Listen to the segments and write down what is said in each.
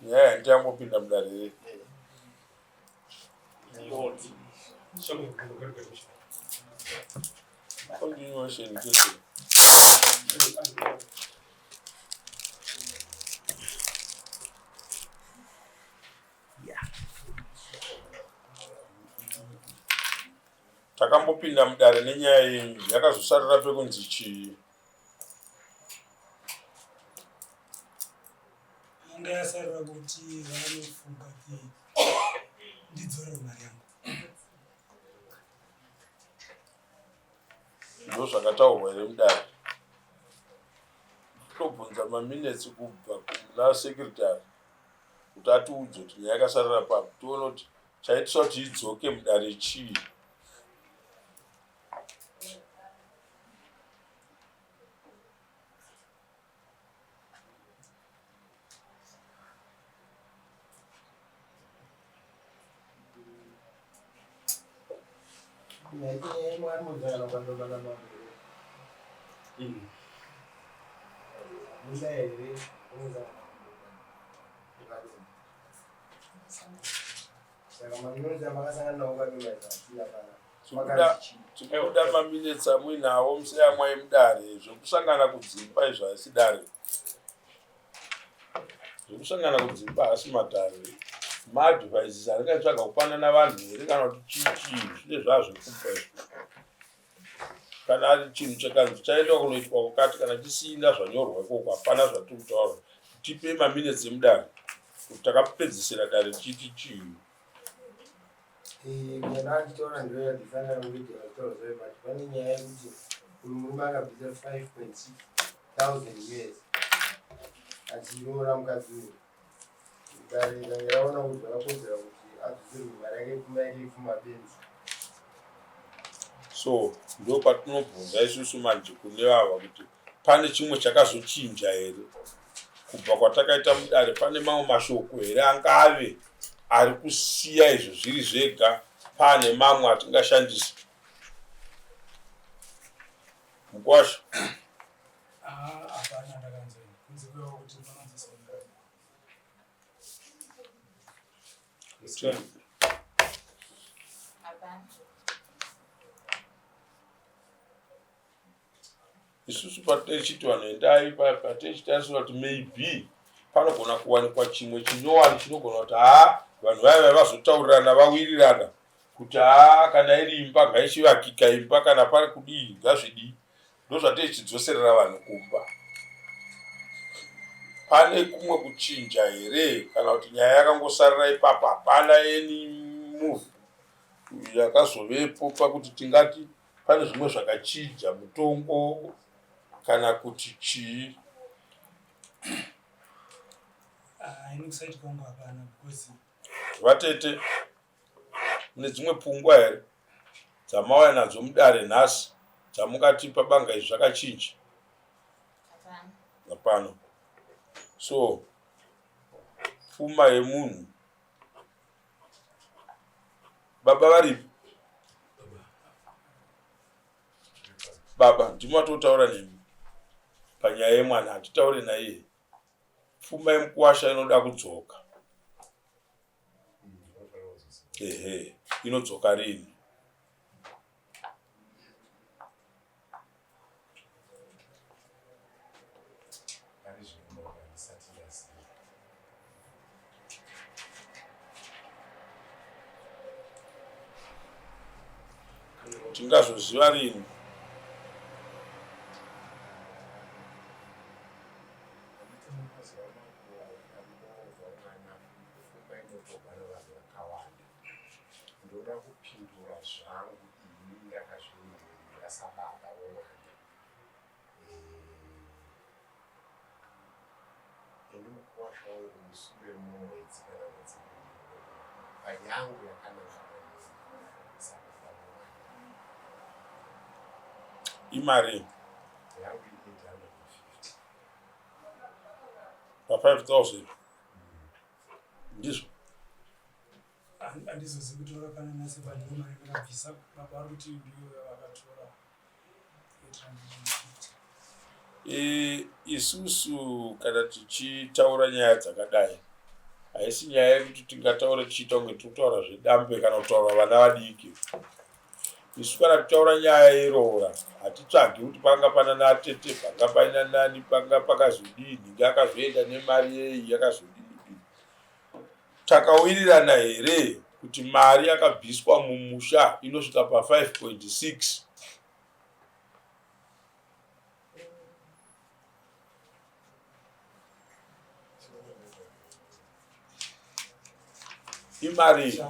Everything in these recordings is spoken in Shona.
nyaya ndiyambopinda mudare continuation kese takambopinda mudare nenyaya yenyu yakazosarira pekunzi chii? Anga yasarira kuti vanofunga kuti ndidzore mari yangu. Ndo zvakataurwa here mudare? Tobvunza maminitsi kubva kuna sekretary kuti atiudze kuti nyaya yakasarira papo tione kuti chaitisa kuti idzoke mudare chii. Tikuda maminitsi amuinawo museyamwai mudare zvokusangana kudzimba izvo hasi dare, zvokusangana kudzimba hasi madare. Maadvices aringatsvaga kupanana vanhu here kana kuti chii zvine zvazvo kupa izvo. Kana ari chinhu chakanzi chaenda kunoitwa kukati kana chisinda zvanyorwa ikoko hapana zvatiri kutaura. Tipe maminitsi emudare kuti takapedzisira dare chiti chii. Kana nditora ndoyadzisana kuti ndatorzwe but pane nyaya yekuti murume akabvisa 5,600 US achiroora mukadzi uyu. Dare raona kuti zvakakodzera kuti adzosere mari yake pfuma yake ipfuma benzi. So ndo patinobvunza isusu manje kune vava kuti pane chimwe chakazochinja here kubva kwatakaita mudare. Pane mamwe mashoko here angave ari kusiya izvo zviri zvega, pane mamwe atingashandisa mukwasha? Hapana, ndakanzwa kunze kwekuti isusu patechiti vanhu endai patechitarisira kuti maybe panogona kuwanikwa chimwe chinyowani chinogona kuti vanhu vaya vazotaurirana vawirirana kuti kana iri imba ngaichivakika imba kana pari kudii ngazvidii. Ndo zvatechidzoserera vanhu kumba. Pane kumwe kuchinja here kana kuti nyaya yakangosarira ipapo? Hapana any move yakazovepo pakuti tingati pane zvimwe zvakachinja mutongo kana kuti chii? inokusaiti kwangu hapana because vatete mune dzimwe pfungwa here dzamauya nadzo mudare nhasi dzamungatipa banga izvi zvakachinja? Hapana. So pfuma yemunhu baba varipo? Baba ndimatotaura nemi panyaya yemwana, hatitaure naiye. Pfuma yemukwasha inoda kudzoka. Ehe, inodzoka rini? Tingazoziva rini? Imari pa 5,000 ndizvo handizozivi kuti vakana nase panhoo mari vakabvisa baba vari kuti ndiyo vakatora 850. isusu kana tichitaura nyaya dzakadai haisi nyaya yekuti tingataura tichiita kunge tikutaura zvedambe kana kutaura vana vadiki. Isu kana kutaura nyaya yeroora hatitsvagi kuti panga pana natete, panga paina nani, panga pakazodini, ngakazoenda nemari yei yakazodini. Takawirirana here kuti mari yakabviswa mumusha inosvika pa5.6. Imari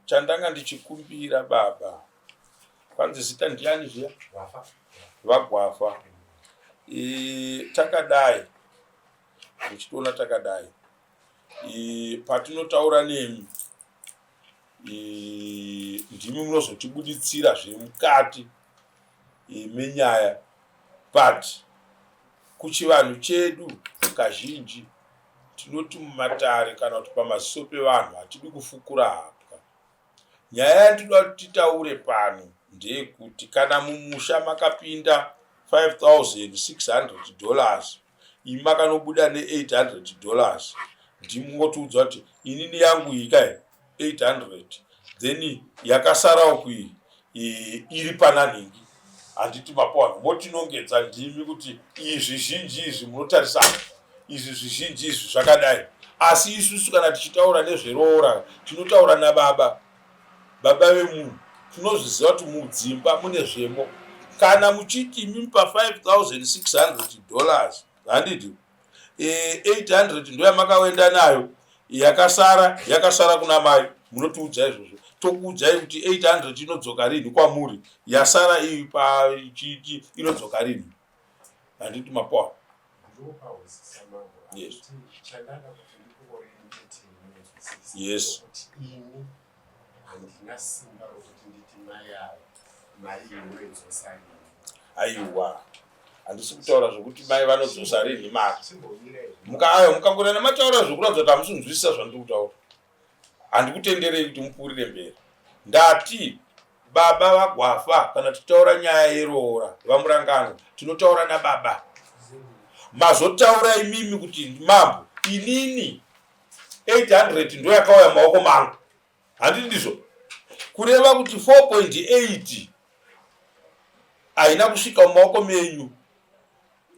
chandanga ndichikumbira baba, kwanzi zita ndiani zviya? Vagwafa. Takadai, ndichitoona takadai. Patinotaura nemi, ndimi munozotibuditsira zvemukati menyaya, but kuchivanhu chedu kazhinji tinoti mumatare kana kuti pamaziso pevanhu hatidi kufukura hapwa. Nyaya yandinoda kuti titaure pano ndeyekuti kana mumusha makapinda $5,600 imi makanobuda ne$800, ndimungotiudza kuti inini yangu ika 800, then yakasarawo kui iri pananhingi, handiti mapawana motinongedza ndimi kuti izvi zhinji izvi munotarisa izvi zvizhinji izvi zvakadai. Asi isusu kana tichitaura nezveroora tinotaura nababa, baba vemunhu, tinozviziva kuti mudzimba mune zvemo. Kana muchiti imi pa $5,600 handiti 800 ndo yamakawenda nayo, yakasara kuna mai, munotiudza izvozvo. Tokuudzai kuti 800 inodzoka rini kwamuri, yasara iyi pachiti inodzoka rini, handiti mapawa. Yes. Yes. Aiwa, handisi kutaura zvokuti mai vanodzosa rini mari. Mukangona namataura zvokuratidza kuti hamusinzwisisa zvandiri kutaura, handikutenderei kuti mupfuurire mberi. Ndati baba vagwafa kana titaura nyaya yeroora vamurangano tinotaura nababa. Mazotaura imimi kuti mambo, inini 800 ndo yakauya maoko mangu, handiti ndizvo? Kureva kuti 4.8 haina kusvika mumaoko menyu.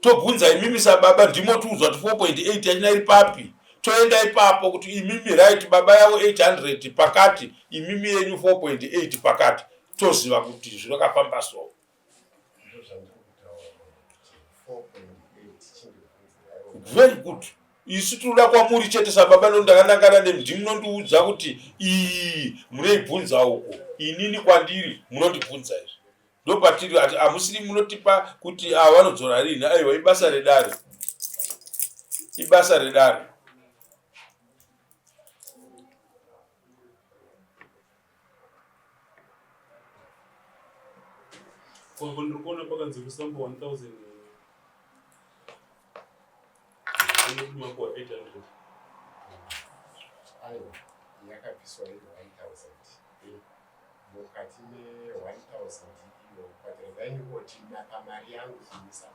Tobvunza imimi sababa, ndimotiudzwa kuti 4.8 yachina iri papi. Toenda ipapo kuti imimi right baba yavo 800 pakati, imimi yenyu 4.8 pakati. Toziva kuti zvinokafamba so. Very good. Isu tinoda kwamuri chete sababa, nondakandangana nemi ndimunondiudza kuti munoibvunza uko, inini kwandiri munondibvunza izvi. Ndopatiri ati hamusiri munotipa kuti vanodzora rini. Aiwa, ibasa redare, ibasa redare. Kwa ndikona pakanzi kusambo 1000 kwa 800. Aiwa, yakapiswa iri 1000. Mukati me-1000 iyo kwatiradaini kuti pamari yangu imisa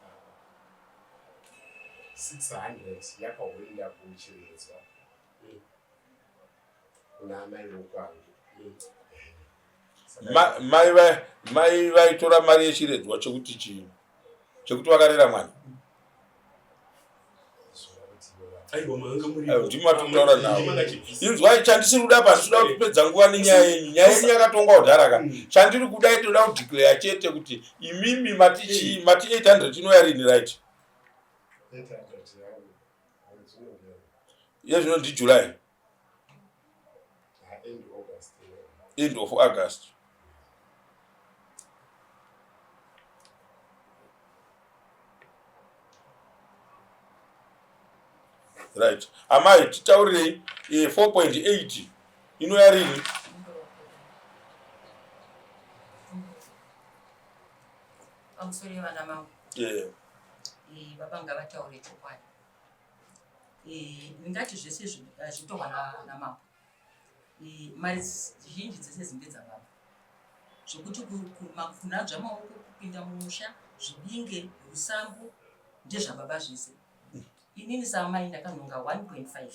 600 yakawenda kuchiredzwa kuna mai vokwangu. Mai vaitora mari yechiredzwa chekuti chii? Chekuti vakarera mwana? Ndimatotaura nawo. Inzwai, chandisiri kuda pasi, toda kupedza nguva nenyaya yenyu. Nyaya yenyu yakatonga kudharaka. Chandiri kudai toda kudeclare chete kuti imimi mati 800 inoya rini, right? 800 yezvino ndiJuly, end of August. Right. Amai titaurirei 4.8 inoya rini? Pamusoro vana mangu. Yeah. Baba ngavataure chokwadi. ndingati zvese zvitorwa namabwe. Mari zhinji dzese dzinge dzababa zvokuti kunanzva maoko kupinda mumusha zvibinge rusambo ndezvababa zvese. Inini samai ndakanhonga 1.5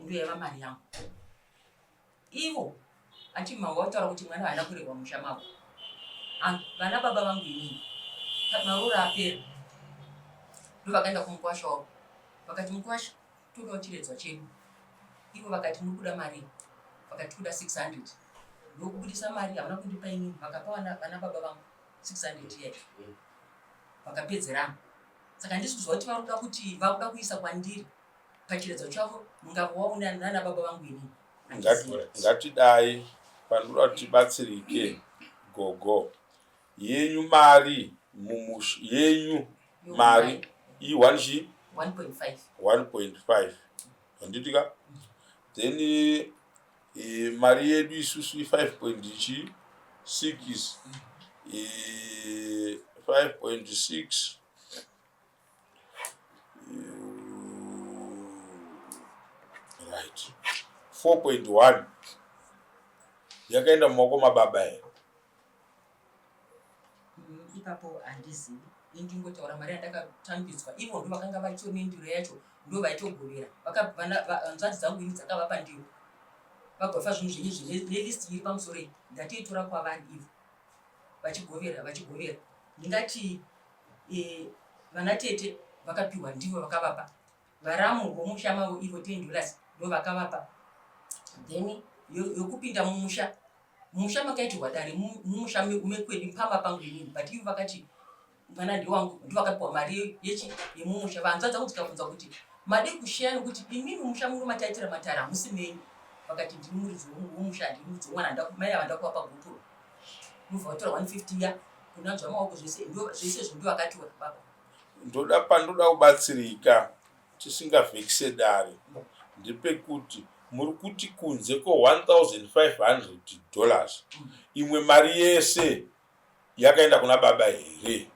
ndo yava mari yangu. Ivo ati manga wataura kuti mwana haana kurehwa musha mavo. Vana baba vangu inini marora apera ndo vakaenda kumukwasha wavo vakati mukwasha todawo chiredzwa chedu. Ivo vakati muri kuda mari vakati kuda 600 ndokubudisa mari havana kundipa inini vakapa vana baba vangu 600 yai vakapedzerana. Saka ndisi kuzwa kuti vakuda kuisa kwandiri pachiredzo chavo mungava wauna nana baba vangu inini. Ngatidai panoda kuti tibatsirike gogo yenyu mari yenyu mari i 1.5 anditika then mari yedu isusu 5.6 5.6 right 4.1 yakaenda mumaoko mababa here. Ipapo handizivi indingotaura mari yandakatambidzwa. Ivo ndo vakanga vachione ndiro yacho ndo vaitogovera hanzvadzi dzangu ini dzakavapa ndiro vagofa zvinhu zvenye nelisti iri pamusoro iyi ndatiitora kwavari ivo vachigovera. Ndingati vana tete vakapiwa ndivo vakavapa. Varamu vomusha mavo ivo $10 ndo vakavapa. Then yokupinda mumusha makaitirwa dare mumusha mekwedu pamba pangu inini but ivo vakati mwana ndiwangu ndivakapiwa mari yemumusha. Vanzvadza kuti tikabvunza kuti made kushaya nokuti imini mumusha muri mataitira matara hamusi menyu. Vakati ndiri muridzi womusha ndiri muridzi womwana mai ava ndakuvapa guturo mubva vatora 150 ya kunanzva maoko zvese zvinhu ndovakatiwa baba. Ndoda pandoda kubatsirika tisingavhekise dare ndepekuti muri kuti kunze $1,500 imwe mari yese yakaenda kuna baba here?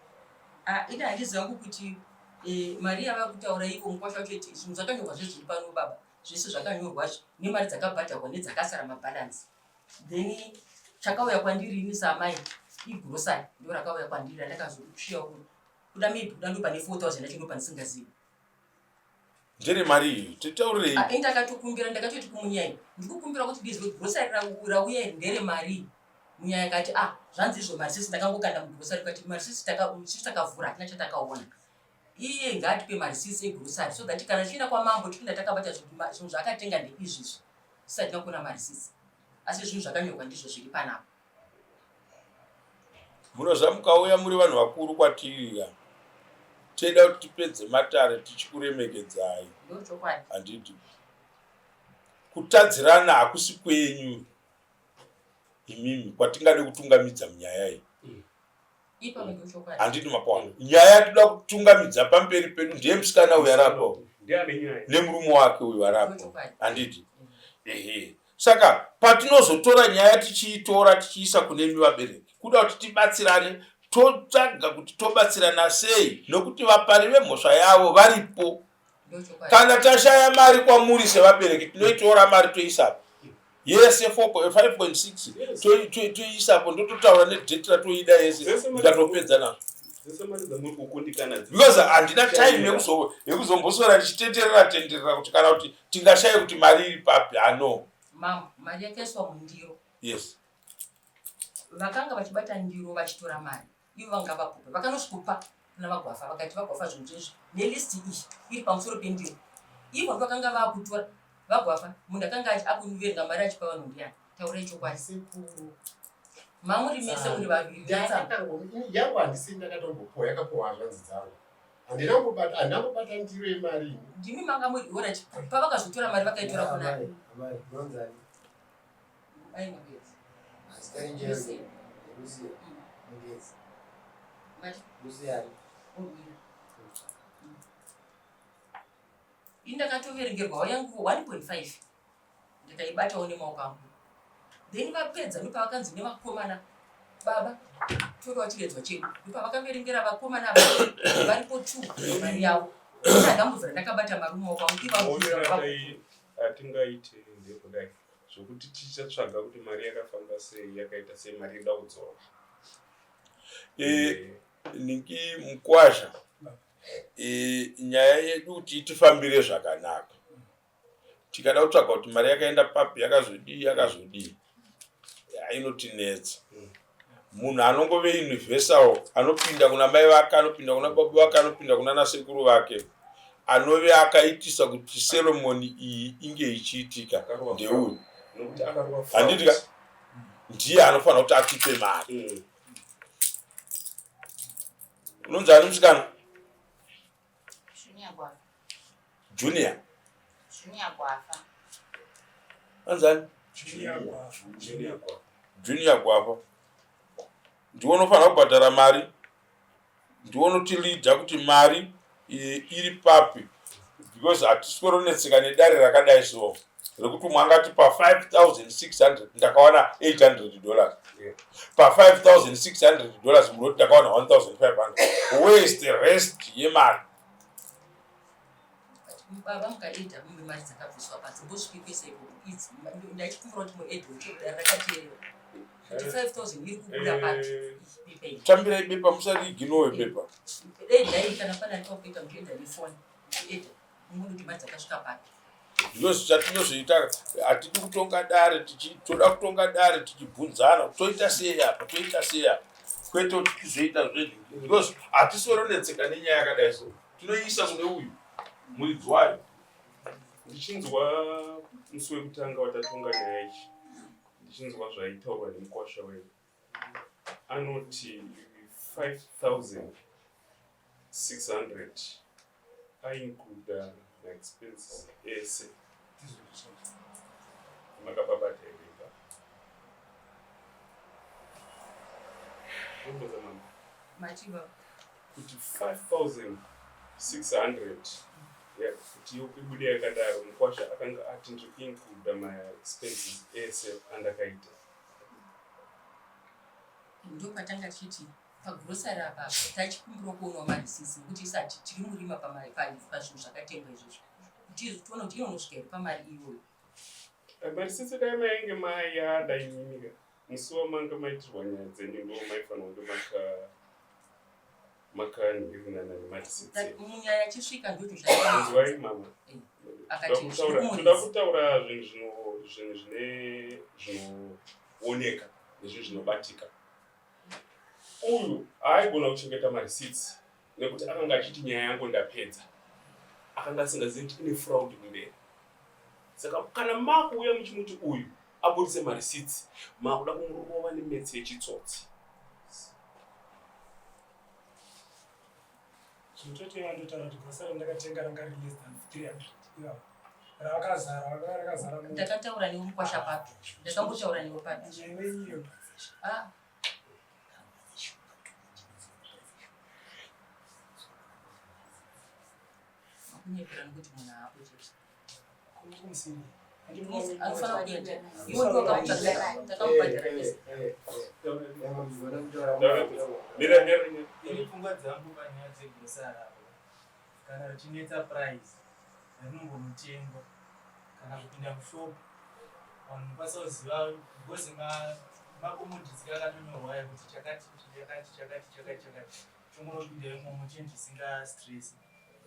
Ine handiziva kuti mari yava kutaura ivo mukwasha wacho kuti zvinhu zvakanyorwa zvezviri pano baba zvese zvakanyorwa nemari dzakabhadharwa nedzakasara mabhalansi. Then chakauya kwandiri ini samai igurosari ndo rakauya kwandiri randakazoshiyawo kuda maybe kuda ndo pane 4,000 acho ndo pandisingazivi. Ndere mari iyi titaurei. Ndakatokumbira ndakatoti kumunyaya ndikukumbira kuti bizwe grosari rauya ndere mari. Munyaya akati zvanzi izvo mari sisi ndakangokanda mugrosari kati mari sisi takavhura hatina chatakaona. Iye ngaatipe mari sisi egrosari so that kana tichienda kwamambo tichida takabata zvinhu zvakatenga ndeizvizvi tisati tinakona mari sisi asi zvinhu zvakanyorwa ndizvo zviri panapa. Munozva mukauya muri vanhu vakuru kwatiriya teda kuti tipedze matare tichikuremekedzai. Handiti kutadzirana hakusi kwenyu imimi kwatingade kutungamidza munyaya iyi. Handiti mapawano nyaya toda kutungamidza pamberi pedu ndiye musikana uyu arapo nemurume wake uyu arapo. Handiti saka patinozotora nyaya tichiitora tichiisa kune vabereki kuda kuti tibatsirane totsvaga kuti tobatsirana sei nokuti vapari vemhosva yavo varipo. Kana tashaya mari kwamuri sevabereki tinoitora mari toisapo yese 5.6 toisapo ndototaura nedheti ratoida yese ndatopedza nazvo because handina time yekuzomboswera ndichitenderera kuti kana kuti tingashaya kuti mari iri papi. Mama mari yakaiswa mundiro. Yes. Vakanga vachibata ndiro vachitora mari ivo vanga vapupa vakanosvikupa kuna vagwafa vakati vagwafa zvinhu zvizvi nelisti iyi iri pamusoro pendiro ivo vakanga vakutora vagwafa munhu akanga akuverenga mari achipa vanhu ndiyani. Taurai chokwadi sekuru mamuri mese muri vaviri yangu handisi ndakatombopuwa yakapuwa hanzvadzi dzangu handambobata ndiro yemari ndimi manga muriona pavakazotora mari vakaitora kuna indakatoverengerwawo yangu 1.5 ndikaibatawo nemaoko angu then vapedza ndopavakanzi nevakomana baba todawo chiredzwa chedu ndopavakaverengera vakomana varipo 2 mari yavo ndakambobvira ndakabata marume Maonero atingaite ndekudai zvokuti tichatsvaga kuti mari yakafamba sei yakaita sei mari ida kudzora. Niki Mukwasha, nyaya yedu kuti tifambire zvakanaka. Tikada kutsvaga kuti mari yakaenda papi yakazodii inotinetsa. Munhu anongove universal anopinda kuna mai vake, anopinda kuna baba vake, anopinda kuna nasekuru vake, anove akaitisa kuti ceremony iyi inge ichiitika ndeuyu. Handiti ndiye anofanira kuti atipe mari. Unonzi ani musikana? Junior Gwafa. Anzani? Junior Gwafa. Ndiwo unofanira kubhadhara mari. Ndiwo unotilidha kuti mari iri papi. Because hatisikoronetseka nedare rakadai so. Rekuti mwangati pa $5,600 ndakawana $800. Pa $5,600 munoti ndakawana $1,500. Where is the rest yemari? baba mukaita mumwe mari dzakabviswa pasi mbosvikisa idzi ndachikumbura kuti muedhoti rakateerera kuti 5,000 iri kubuda pati Tambira ibepa musari iginowe bepa. Dai kana pana tokuita muchienda nefoni kuedha mumwe kuti mari dzakasvika pati. Ndizvo zvatinozoita, hatidi kutonga dare, toda kutonga dare tichibvunzana, toita sei apa, toita sei apa. Kwete kuti tizoita zvezvi. Because hatisoronetseka nenyaya yakadai so. Tinoisa kune uyu muridzi wayo. Ndichinzwa musi wekutanga watatonga nyaya ichi. Ndichinzwa zvaitaurwa nemukwasha wedu. Anoti 5,600 aincluda expenses ese. Makababata iripa. Kumboza mama. Machiva. Kuti 5,600 kuti yokubuda yakadaro mukwasha akanga ati ndiriincluda ma-expenses ese andakaita. Ndo patanga tichiti pagurosari apa tachikumbira kuonawo marisisi kuti isati tiri murima pazvinhu zvakatengwa izvozvo kuti tiona kuti inonosvika iri pamari iyoyo. Marisisi dai mainge daimimika musi wamanga maitirwa nyaya dzenyu ndo maifanira kunge makanhirinana nemarisisi. Munyaya yachisvika ndoti zvai mama toda kutaura zvinhu zvinooneka nezvinhu zvinobatika. Uyu haigona kuchengeta marisitsi nekuti akanga achiti nyaya yangu ndapedza, akanga asingazivi kuti ine fraud kumberi. Saka kana makuuya muchimuti uyu abudise marisitsi, makuda kumurova nemetsi yechitsotsi. Zvitoti vandotaura kuti grosari ndakatenga ranga riri less than 300 rakazara ndakataura newe mukwasha papi, ndakambotaura newe papi. Kunyepera nekuti munhu haapo chete kumusiri anofanira kuenda iwe ndo takamubhadhara nese. Ini pfungwa dzangu panyaya dzegrosari apo kana richinetsa price rinongomutengwa kana kupinda mushopu vanhu vasaziva because makomoditsi akatonyorwayo kuti chakati chongonopinda imomo chinhu chisinga stress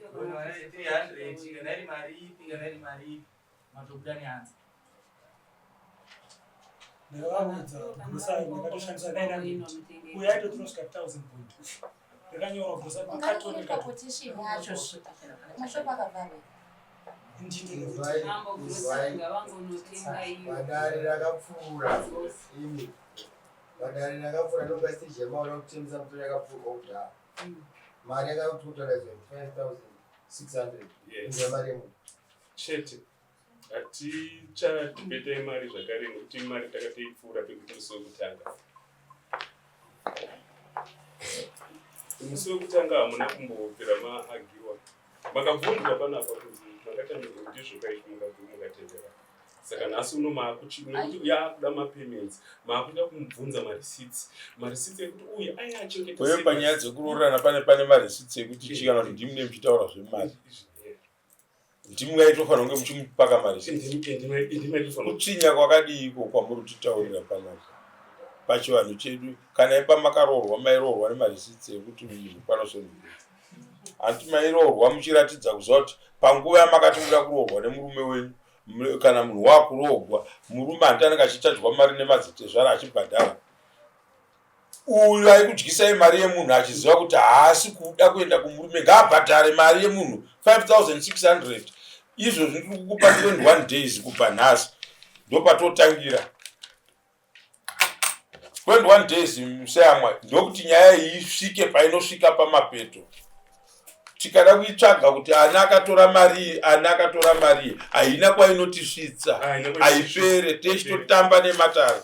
300 kana iri mari ipi kana iri mari ipi matobuda nehanza. ndakavaudza grosari ndakatoshandisa 900 uye aitotinosvika 1,000 point ndakanyorwa grosari makatoneka madare rakapfuura imi madare rakapfuura nongasitijemaona kutengesa mutori yakapfuurwa kudhara mari yakatotalidzwa 5,600 ndemari yemunhu Chete hatichabetai mari zvakare nekuti mari takatoipfuura pekuti musi wekutanga. Musi wekutanga hamuna kumbobvira maagiwa, makabvunzwa panapa kunzi makatamirwa ndizvo kaizvi mukatendera. Saka nhasi uno makuti yakuda mapayments, makuda kumubvunza mareceipts ekuti uyu aya achengeta uye panyaya dzekuroorana pane mareceipts ekuti chikana kuti ndimune muchitaura zvemari ndimwaitofanira kunge muchimupaka mareceipts kuchinya kwakadiiko kwamuri kutitaurira panapa pachivanhu chedu kana ipamakaroorwa mairoorwa nemareceipt ekuti munhu panosonhuka hanti mairoorwa muchiratidza kuziva kuti panguva yamakati muda kuroorwa nemurume wenyu kana munhu wakuroorwa murume hanti anenge achitadzwa mari nemadzitezvara achibhadhara uyu aikudyisai mari yemunhu achiziva kuti haasi kuda kuenda kumurume ngaabhadhare mari yemunhu 5600 izvo zviri kukupa 21 days kubva nhasi ndopatotangira 21 days musayamwa ndokuti nyaya iyi isvike painosvika pamapeto tikada kuitsvaga kuti ana akatora mari haina kwainotisvitsa haipere techitotamba nematara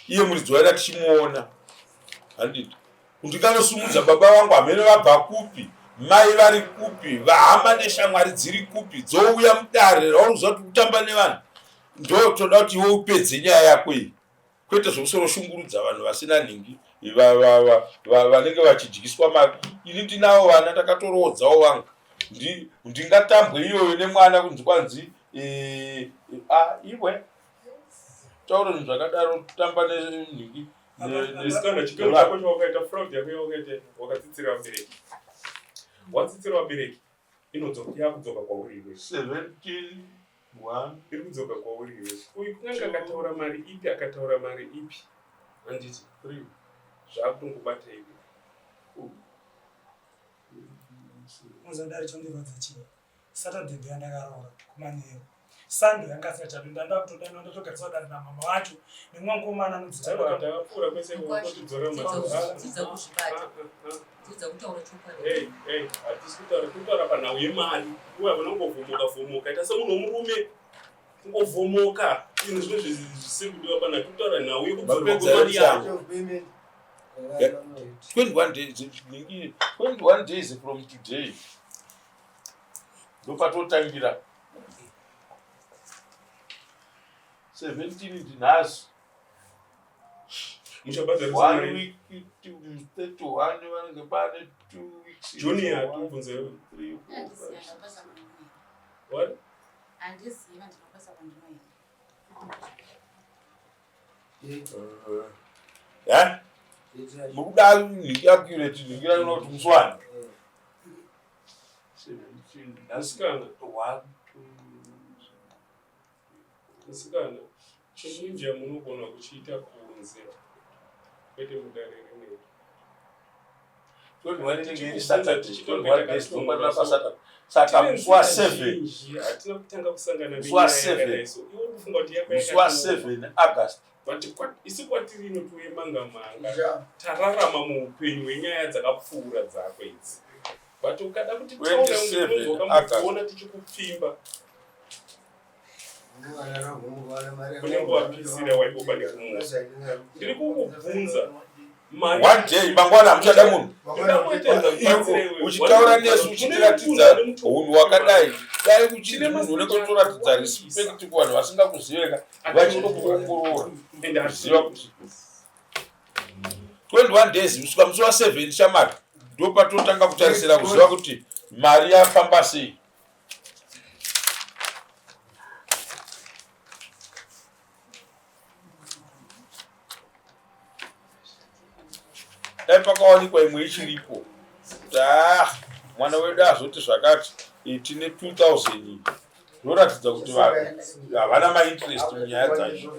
iye muridzi waida tichimuona handiti ndikanosumudza baba vangu hamene vabva kupi mai vari kupi vahama neshamwari dziri kupi dzouya mudare raunoziva kuti kutamba nevanhu ndotoda kuti iwe upedze nyaya yako iyi kwete zvokusoroshungurudza vanhu vasina nhingi vanenge vachidyiswa mari. Ini ndinavo vana takatoroodzawo vangu ndingatambwe iyoyo nemwana kunzi kwanzi iwe taura zvinhu zvakadaro kutamba nenhingi nesikana chikero chako chawakaita fraud yako wakatsitsira vabereki watsitsira vabereki yakudzoka kwauri iwe 71 iri kudzoka kwauri iwe uyu kunyange akataura mari ipi handiti zvakutongobata iwe muzodari chondivadza chii Saturday ndakaroora kumanheru Sunday yanga sachado ndandakutodana ndatogariswa dare namama wacho nemwankomana nodzitakapfuura kwese kotidzora hatisi kutaura panhau yemari uye havana kungovhomoka ita semunhu womurume kungovhomoka inhu zvino zvisiri kudiwa panhau kutaura nhau yekudzorwa kwemari yako 21 days from today ndopatotangira 17 ndinhazi muchabhadharisa 1 week 31 vanenge pane 2 weeks junior tubvunze 3 what Andiziva ndinobasa kwandinoenda. mukuda nhingi accurate nhingi rainoona kuti muswana 17 asikana chinjia munogona kuchiita kunze kwete mudare rimwe saka musi wa7 hatina kutanga kusangana musi wa 7 August isi kwatiri inotiwemangamanga tararama muupenyu hwenyaya dzakapfuura dzako idzi but ukada kuti tauraona tichikupfimba kunenge wapisira waiboba nekumusa ndiri kukubvunza one day mangwana muchada munhu uchitaura nesu uchitiratidza unhu wakadai dai uchiri munhu unenge utoratidza respect kuvanhu vasingakuziveka vachitokuongorora ziva kuti 21 days kusvika musi wa7 shamari ndopatotanga kutarisira kuziva kuti mari yafamba sei. dai pakawanikwa imwe ichiripo mwana wedu azoti zvakati tine 2000 zvoratidza kuti vanhu havana mainterest munyaya dzacho